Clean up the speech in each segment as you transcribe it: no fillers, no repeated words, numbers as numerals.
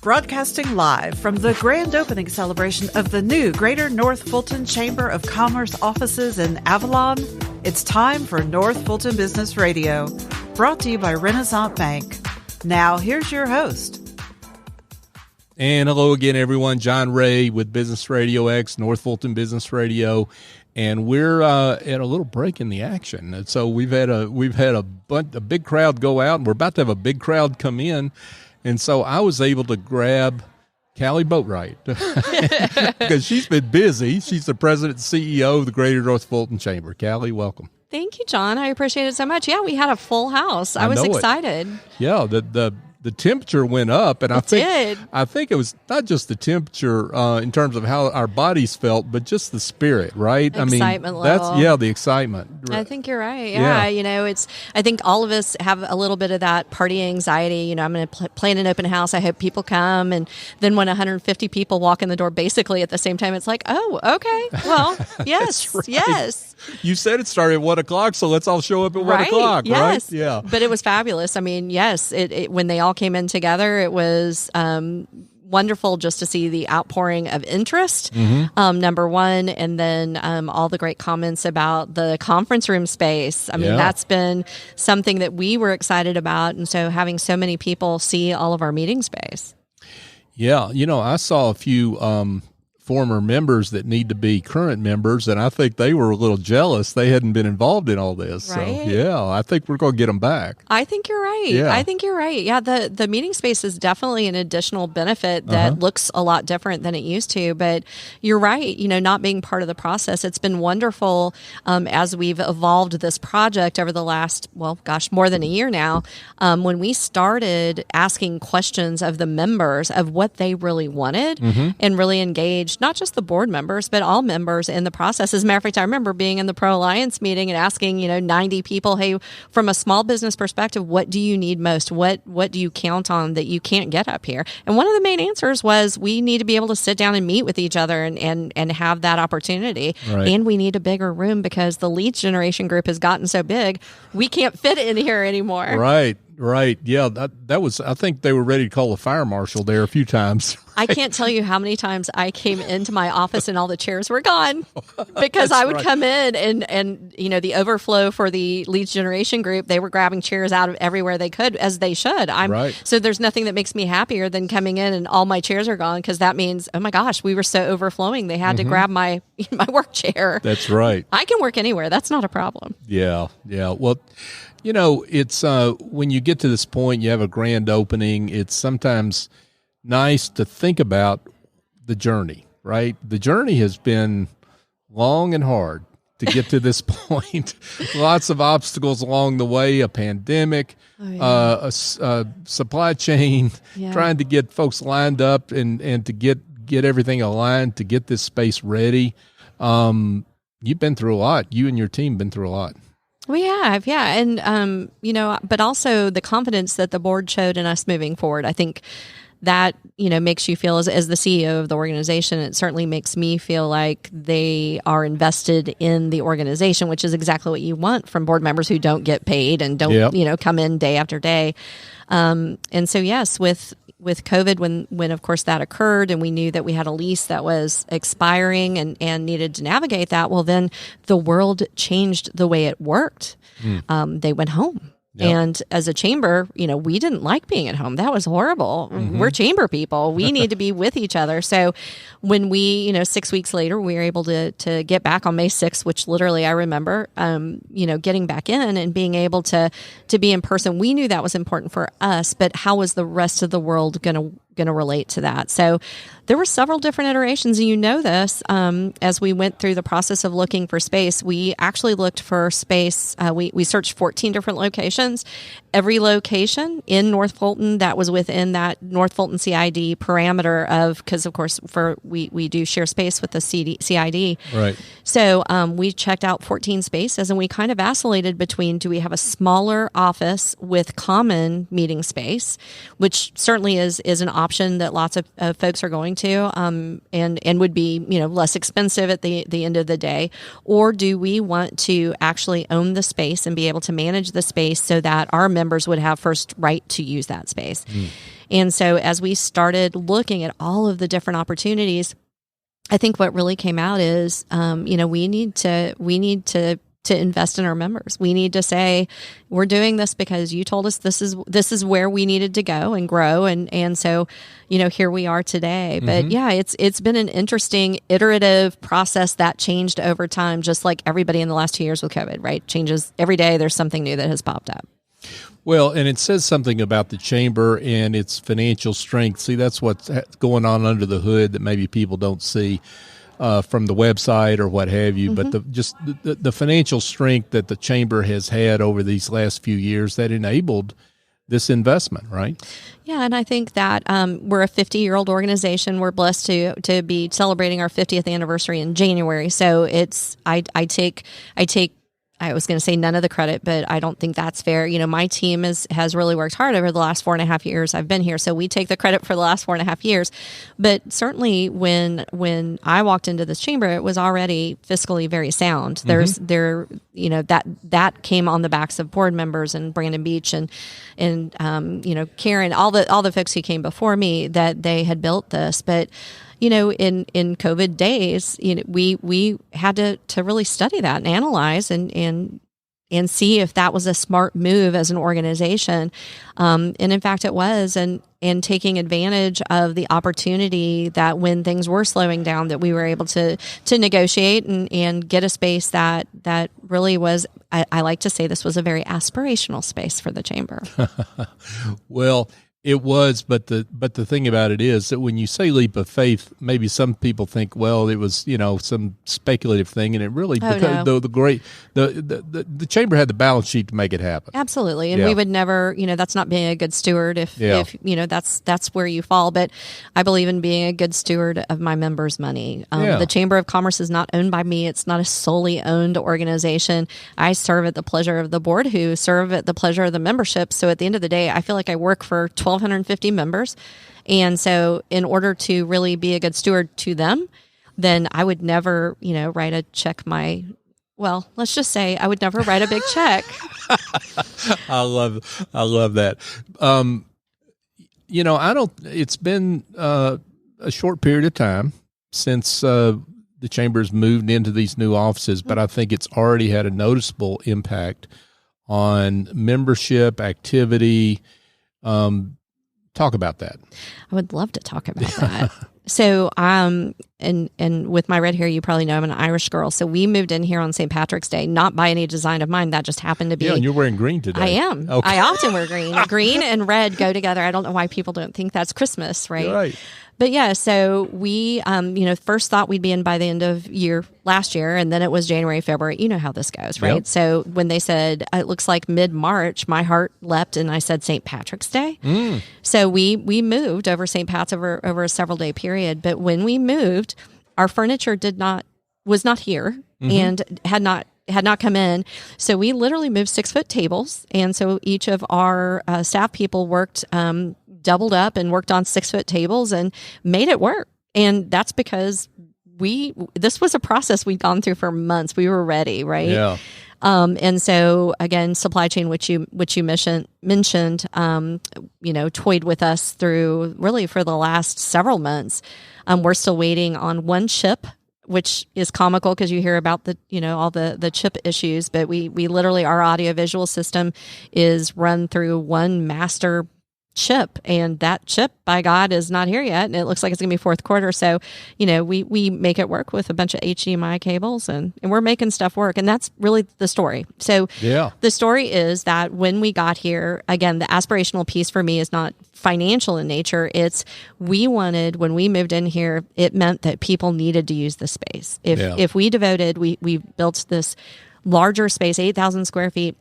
Broadcasting live from the Grand Opening Celebration of the new Greater North Fulton Chamber of Commerce offices in Avalon, it's time for North Fulton Business Radio, brought to you by Renaissance Bank. Now, here's your host. And hello again, everyone. John Ray with Business RadioX, North Fulton Business Radio, and we're at a little break in the action. And so we've had a big crowd go out, and we're about to have a big crowd come in. And so I was able to grab Kali Boatright because she's been busy. She's the president and CEO of the Greater North Fulton Chamber. Kali, welcome. Thank you, John. I appreciate it so much. Yeah, we had a full house. I was excited. Yeah, the temperature went up, and I think it was not just the temperature in terms of how our bodies felt, but just the spirit, right? Excitement level. The excitement. I think you're right. Yeah. I think all of us have a little bit of that party anxiety. I'm going to plan an open house. I hope people come, and then when 150 people walk in the door, basically at the same time, it's like, oh, okay, well, yes, right. Yes. You said it started at 1 o'clock, so let's all show up at 1 o'clock, yes. right? Yeah. But it was fabulous. I mean, yes, it when they all came in together, it was wonderful just to see the outpouring of interest, number one, and then all the great comments about the conference room space. I mean, that's been something that we were excited about, and so having so many people see all of our meeting space. Yeah, I saw a few former members that need to be current members, and I think they were a little jealous they hadn't been involved in all this. Right? So, yeah, I think we're going to get them back. I think you're right. Yeah. I think you're right. Yeah, the meeting space is definitely an additional benefit that looks a lot different than it used to, but you're right. Not being part of the process, it's been wonderful as we've evolved this project over the last, more than a year now, when we started asking questions of the members of what they really wanted and really engaged not just the board members, but all members in the process. As a matter of fact, I remember being in the Pro Alliance meeting and asking, 90 people, hey, from a small business perspective, what do you need most? What do you count on that you can't get up here? And one of the main answers was we need to be able to sit down and meet with each other and have that opportunity. Right. And we need a bigger room because the leads generation group has gotten so big, we can't fit in here anymore. Right. Yeah, that was, I think they were ready to call a fire marshal there a few times. I can't tell you how many times I came into my office and all the chairs were gone because I would come in and the overflow for the leads generation group, they were grabbing chairs out of everywhere they could, as they should. So there's nothing that makes me happier than coming in and all my chairs are gone, because that means, oh my gosh, we were so overflowing. They had to grab my work chair. That's right. I can work anywhere. That's not a problem. Yeah. Well, it's when you get to this point, you have a grand opening, it's sometimes nice to think about the journey, right? The journey has been long and hard to get to this point. Lots of obstacles along the way, a pandemic, a supply chain, trying to get folks lined up and to get everything aligned to get this space ready. You've been through a lot. You and your team been through a lot. We have, yeah. And, but also the confidence that the board showed in us moving forward. I think that, makes you feel, as the CEO of the organization, it certainly makes me feel like they are invested in the organization, which is exactly what you want from board members who don't get paid and don't, come in day after day. And so, yes, with COVID, when of course that occurred and we knew that we had a lease that was expiring and needed to navigate that, well, then the world changed the way it worked. They went home. Yep. And as a chamber, we didn't like being at home. That was horrible. We're chamber people. We need to be with each other. So when we, 6 weeks later, we were able to get back on May 6th, which literally I remember, getting back in and being able to be in person. We knew that was important for us, but how was the rest of the world going to relate to that? So there were several different iterations, and this, as we went through the process of looking for space. We actually looked for space. We searched 14 different locations. Every location in North Fulton that was within that North Fulton CID parameter of, because of course we do share space with the CID. Right. So we checked out 14 spaces, and we kind of vacillated between, do we have a smaller office with common meeting space, which certainly is an option that lots of folks are going to, and would be less expensive at the end of the day, or do we want to actually own the space and be able to manage the space so that our members members would have first right to use that space. And so as we started looking at all of the different opportunities, I think what really came out is, we need to invest in our members. We need to say, we're doing this because you told us this is where we needed to go and grow. And so, here we are today. But yeah, it's been an interesting iterative process that changed over time, just like everybody in the last 2 years with COVID, right? Changes every day. There's something new that has popped up. Well, and it says something about the chamber and its financial strength. See, that's what's going on under the hood that maybe people don't see from the website or what have you. But the financial strength that the chamber has had over these last few years that enabled this investment, right? Yeah, and I think that we're a 50-year-old organization. We're blessed to be celebrating our 50th anniversary in January. So I take I was going to say none of the credit, but I don't think that's fair. My team has really worked hard over the last 4.5 years I've been here. So we take the credit for the last 4.5 years. But certainly when I walked into this chamber, it was already fiscally very sound. That came on the backs of board members and Brandon Beach and Karen, all the folks who came before me, that they had built this. But in COVID days, we had to really study that and analyze and see if that was a smart move as an organization. And in fact, it was. And taking advantage of the opportunity that when things were slowing down, that we were able to negotiate and get a space that really was, I like to say this was a very aspirational space for the chamber. Well, it was, but the thing about it is that when you say leap of faith, maybe some people think, well, it was some speculative thing, and it really the chamber had the balance sheet to make it happen. Absolutely, and we would never, that's not being a good steward if that's where you fall. But I believe in being a good steward of my members' money. The Chamber of Commerce is not owned by me; it's not a solely owned organization. I serve at the pleasure of the board, who serve at the pleasure of the membership. So at the end of the day, I feel like I work for 1,250 members. And so in order to really be a good steward to them, then I would never, write a check let's just say I would never write a big check. I love that. It's been a short period of time since the chamber's moved into these new offices, but I think it's already had a noticeable impact on membership activity. Talk about that. I would love to talk about that. So, and with my red hair, you probably know I'm an Irish girl. So we moved in here on St. Patrick's Day, not by any design of mine. That just happened to be. Yeah, and you're wearing green today. I am. Okay. I often wear green. Green and red go together. I don't know why people don't think that's Christmas, right? You're right. But yeah, so we, first thought we'd be in by the end of last year, and then it was January, February. You know how this goes, right? Yep. So when they said, it looks like mid-March, my heart leapt, and I said St. Patrick's Day. So we moved over St. Pat's over a several-day period. But when we moved, our furniture was not here and had not come in. So we literally moved 6-foot tables. And so each of our staff people worked, doubled up and worked on 6-foot tables and made it work. And that's because this was a process we'd gone through for months. We were ready, right? Yeah. And so again, supply chain, which you mentioned, toyed with us through really for the last several months. We're still waiting on one chip, which is comical because you hear about all the chip issues, but we literally, our audiovisual system is run through one master chip, and that chip, by God, is not here yet, and it looks like it's gonna be fourth quarter. So we make it work with a bunch of HDMI cables, and we're making stuff work, and that's really the story. So the story is that when we got here, again, the aspirational piece for me is not financial in nature. It's when we moved in here, it meant that people needed to use the space. If we built this larger space, 8,000 square feet,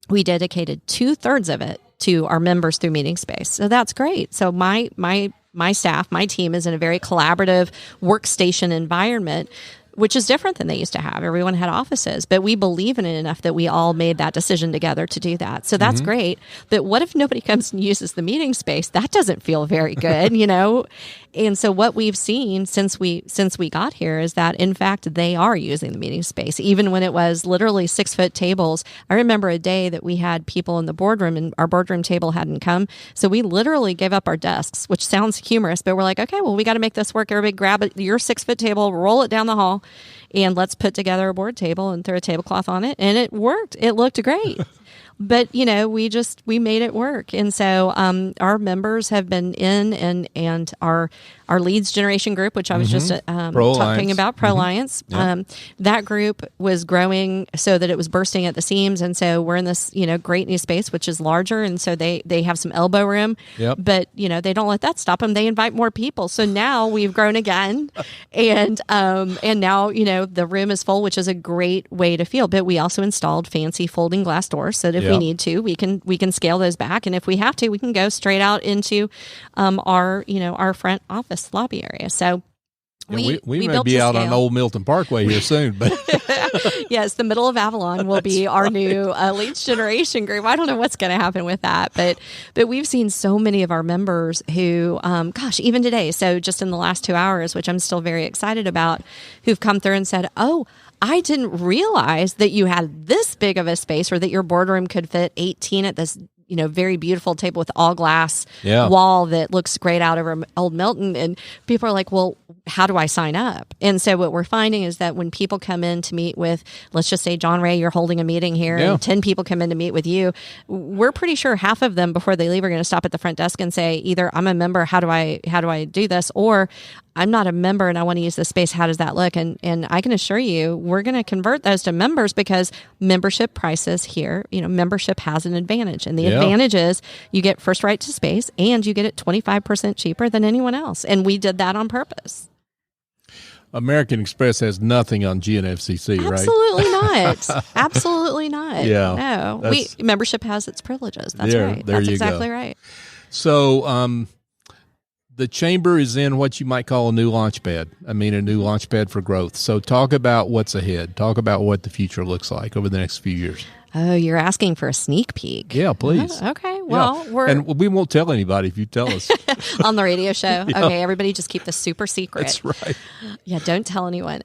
we dedicated 2/3 of it to our members through meeting space. So that's great. So my staff, my team is in a very collaborative workstation environment. which is different than they used to have. Everyone had offices, but we believe in it enough that we all made that decision together to do that. So that's great. But what if nobody comes and uses the meeting space? That doesn't feel very good, And so what we've seen since we got here is that, in fact, they are using the meeting space, even when it was literally 6-foot tables. I remember a day that we had people in the boardroom and our boardroom table hadn't come. So we literally gave up our desks, which sounds humorous, but we're like, okay, well, we got to make this work. Everybody grab your 6-foot table, roll it down the hall, and let's put together a board table and throw a tablecloth on it. And it worked. It looked great. But, we made it work. And so our members have been in and our leads generation group, which I was just talking about, Pro-Alliance. That group was growing so that it was bursting at the seams. And so we're in this, great new space, which is larger. And so they have some elbow room. Yep. But, they don't let that stop them. They invite more people. So now we've grown again. And now, the room is full, which is a great way to feel. But we also installed fancy folding glass doors so that if we need to, we can scale those back. And if we have to, we can go straight out into our front office lobby area. So we may be out on Old Milton Parkway here soon, but yes, the middle of Avalon will be our new leads generation group. I don't know what's going to happen with that, but we've seen so many of our members who, even today, so just in the last 2 hours, which I'm still very excited about, who've come through and said, "Oh, I didn't realize that you had this big of a space, or that your boardroom could fit 18 at this, very beautiful table with all glass wall that looks great out over Old Milton." And people are like, well, how do I sign up? And so what we're finding is that when people come in to meet with, let's just say, John Ray, you're holding a meeting here, and 10 people come in to meet with you, we're pretty sure half of them before they leave are going to stop at the front desk and say, either I'm a member, how do I do this? Or I'm not a member and I want to use this space. How does that look? And I can assure you, we're going to convert those to members, because membership prices here, membership has an advantage. And the advantage is you get first right to space, and you get it 25% cheaper than anyone else. And we did that on purpose. American Express has nothing on GNFCC, right? Absolutely not. Absolutely not. Yeah. No. Membership has its privileges. That's right. That's exactly right. So, the chamber is in what you might call a new launch pad. A new launch pad for growth. So talk about what's ahead. Talk about what the future looks like over the next few years. Oh, you're asking for a sneak peek. Yeah, please. Okay. Well, and we won't tell anybody if you tell us. On the radio show. Yeah. Okay, everybody just keep this super secret. That's right. Yeah, don't tell anyone.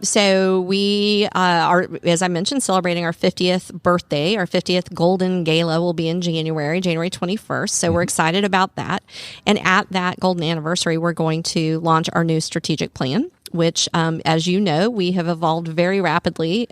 So we are, as I mentioned, celebrating our 50th birthday. Our 50th Golden Gala will be in January 21st. So we're excited about that. And at that golden anniversary, we're going to launch our new strategic plan, which, as you know, we have evolved very rapidly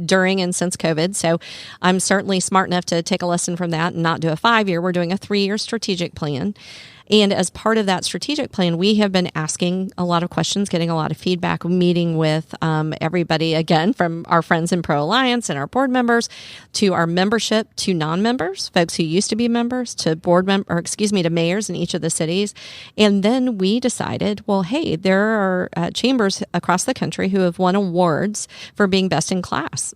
during and since COVID. So I'm certainly smart enough to take a lesson from that and not do a 5-year. We're doing a 3-year strategic plan. And as part of that strategic plan, we have been asking a lot of questions, getting a lot of feedback, meeting with everybody, again, from our friends in Pro-Alliance and our board members to our membership, to non-members, folks who used to be members, to to mayors in each of the cities. And then we decided, well, hey, there are chambers across the country who have won awards for being best in class.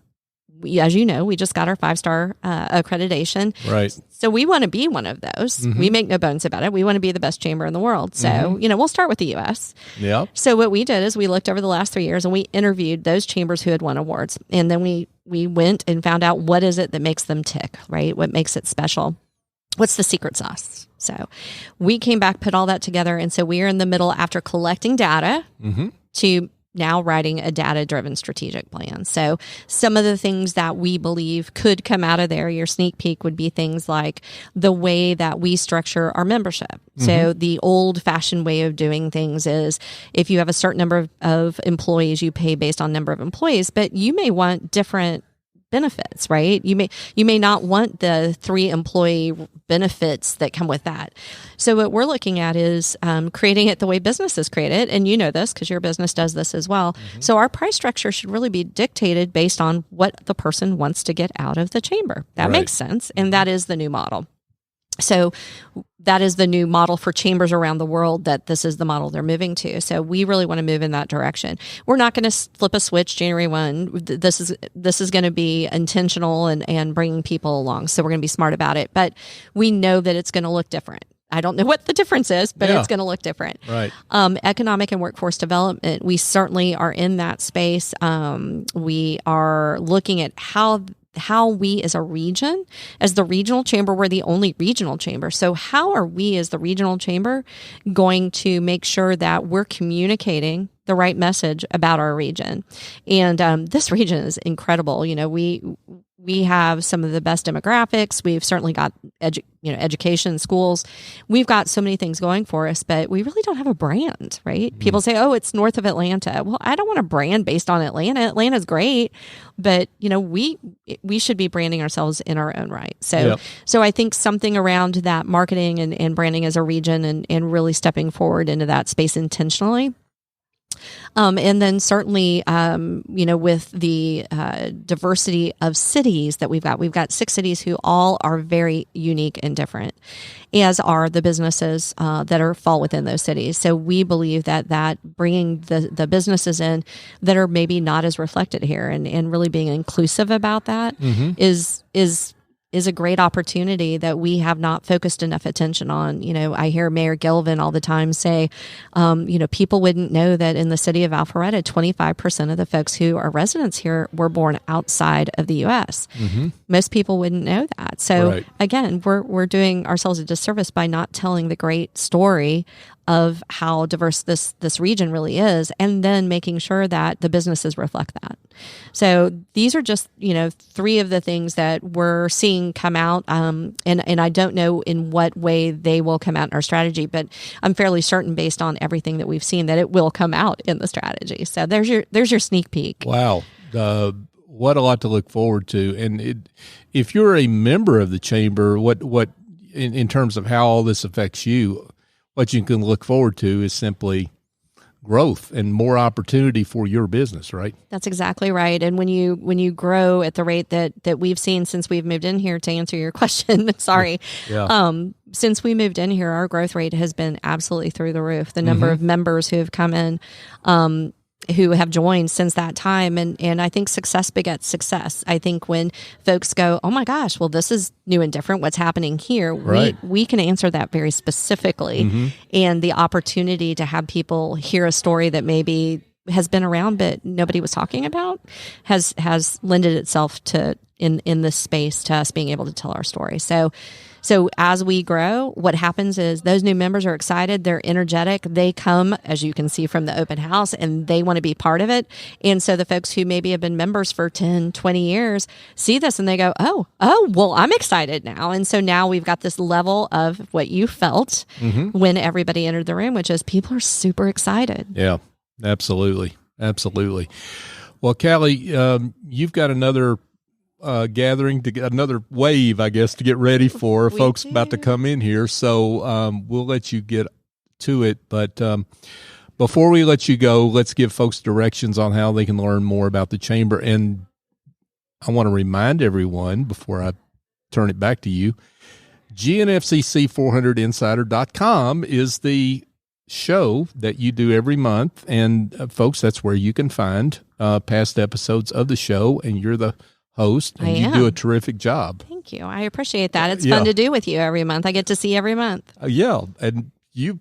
As you know, we just got our 5-star accreditation. Right. So we want to be one of those. Mm-hmm. We make no bones about it. We want to be the best chamber in the world. So, we'll start with the U.S. Yeah. So what we did is we looked over the last 3 years and we interviewed those chambers who had won awards. And then we went and found out what is it that makes them tick, right? What makes it special? What's the secret sauce? So we came back, put all that together. And so we are in the middle, after collecting data, to now writing a data-driven strategic plan. So some of the things that we believe could come out of there, your sneak peek, would be things like the way that we structure our membership. So the old-fashioned way of doing things is, if you have a certain number of employees, you pay based on number of employees, but you may want different benefits, right? You may not want the 3 employee benefits that come with that. So what we're looking at is creating it the way businesses create it. And you know this because your business does this as well. So our price structure should really be dictated based on what the person wants to get out of the chamber. That makes sense. And that is the new model. So that is the new model for chambers around the world, that this is the model they're moving to. So we really want to move in that direction. We're not going to flip a switch January 1. This is going to be intentional and bringing people along. So we're going to be smart about it. But we know that it's going to look different. I don't know what the difference is, but it's going to look different. Right. Economic and workforce development, we certainly are in that space. We are looking at how we as a region, as the regional chamber, we're the only regional chamber. So how are we as the regional chamber going to make sure that we're communicating the right message about our region? And this region is incredible. We have some of the best demographics. We've certainly got education, schools. We've got so many things going for us, but we really don't have a brand, right? Mm-hmm. People say, "Oh, it's north of Atlanta." Well, I don't want a brand based on Atlanta. Atlanta's great, but we should be branding ourselves in our own right. So I think something around that marketing and branding as a region and really stepping forward into that space intentionally. And then certainly, with the diversity of cities that we've got 6 cities who all are very unique and different, as are the businesses that fall within those cities. So we believe that bringing the businesses in that are maybe not as reflected here and really being inclusive about that is a great opportunity that we have not focused enough attention on. I hear Mayor Gilvin all the time say, people wouldn't know that in the city of Alpharetta, 25% of the folks who are residents here were born outside of the U.S. Mm-hmm. Most people wouldn't know that. So again, we're doing ourselves a disservice by not telling the great story of how diverse this region really is, and then making sure that the businesses reflect that. So these are just 3 of the things that we're seeing come out, and I don't know in what way they will come out in our strategy, but I'm fairly certain based on everything that we've seen that it will come out in the strategy. So there's your sneak peek. Wow. What a lot to look forward to. And if you're a member of the chamber, what in terms of how all this affects you, what you can look forward to is simply growth and more opportunity for your business, right? That's exactly right. And when you grow at the rate that we've seen since we've moved in here, to answer your question, sorry, since we moved in here, our growth rate has been absolutely through the roof. The number of members who have come in, who have joined since that time. And I think success begets success. I think when folks go, "Oh my gosh, well, this is new and different. What's happening here?" Right. We can answer that very specifically. Mm-hmm. And the opportunity to have people hear a story that maybe has been around but nobody was talking about has lended itself to in this space to us being able to tell our story. So as we grow, what happens is those new members are excited. They're energetic. They come, as you can see from the open house, and they want to be part of it. And so the folks who maybe have been members for 10, 20 years see this and they go, oh, well, I'm excited now. And so now we've got this level of what you felt when everybody entered the room, which is people are super excited. Yeah, absolutely. Absolutely. Well, Kali, you've got another gathering to get another wave, I guess, to get ready for folks about to come in here. So we'll let you get to it. But before we let you go, let's give folks directions on how they can learn more about the chamber. And I want to remind everyone before I turn it back to you, GNFCC400insider.com is the show that you do every month. And folks, that's where you can find past episodes of the show. And you're the host, and you do a terrific job. Thank you. I appreciate that. It's fun to do with you every month. I get to see every month. And you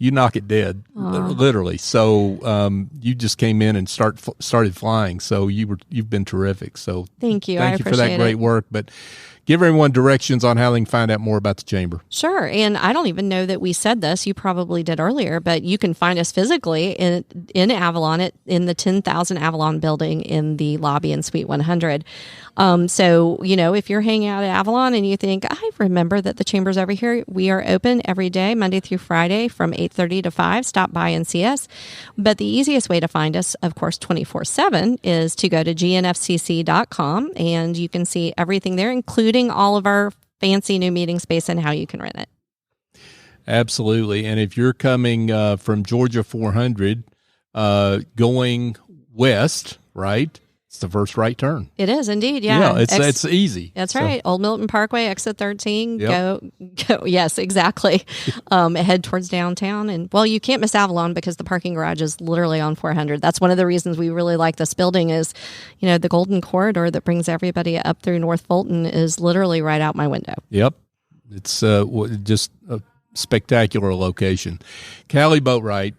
knock it dead, literally. So you just came in and started flying. So you've been terrific. So thank you. Thank you for that great work. But give everyone directions on how they can find out more about the chamber. Sure. And I don't even know that we said this. You probably did earlier, but you can find us physically in Avalon, in the 10,000 Avalon building in the lobby in Suite 100. So, if you're hanging out at Avalon and you think, I remember that the chamber's over here, we are open every day, Monday through Friday from 8:30 to 5. Stop by and see us. But the easiest way to find us, of course, 24/7 is to go to GNFCC.com, and you can see everything there, including all of our fancy new meeting space and how you can rent it. Absolutely. And if you're coming from Georgia 400 going west, right? It's the first right turn. It is indeed, yeah. It's easy. That's right. Old Milton Parkway, exit 13. Yep. Go. Yes, exactly. Head towards downtown, and you can't miss Avalon because the parking garage is literally on 400. That's one of the reasons we really like this building. Is the Golden Corridor that brings everybody up through North Fulton is literally right out my window. Yep. It's just a spectacular location. Kali Boatright,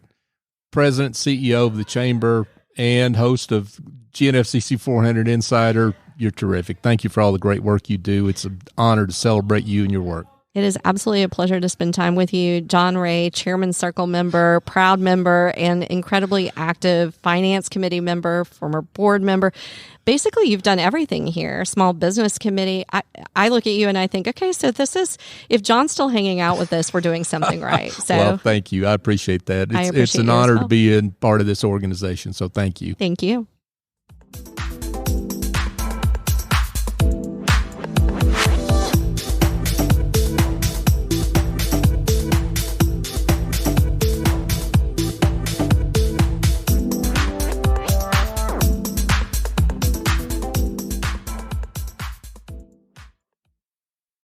President, CEO of the Chamber, and host of GNFCC 400 Insider. You're terrific. Thank you for all the great work you do. It's an honor to celebrate you and your work. It is absolutely a pleasure to spend time with you. John Ray, Chairman Circle member, proud member, and incredibly active Finance Committee member, former board member. Basically, you've done everything here. Small Business Committee. I look at you and I think, okay, so this is, if John's still hanging out with us, we're doing something right. So, well, thank you. I appreciate that. It's an honor to be in part of this organization. So thank you. Thank you.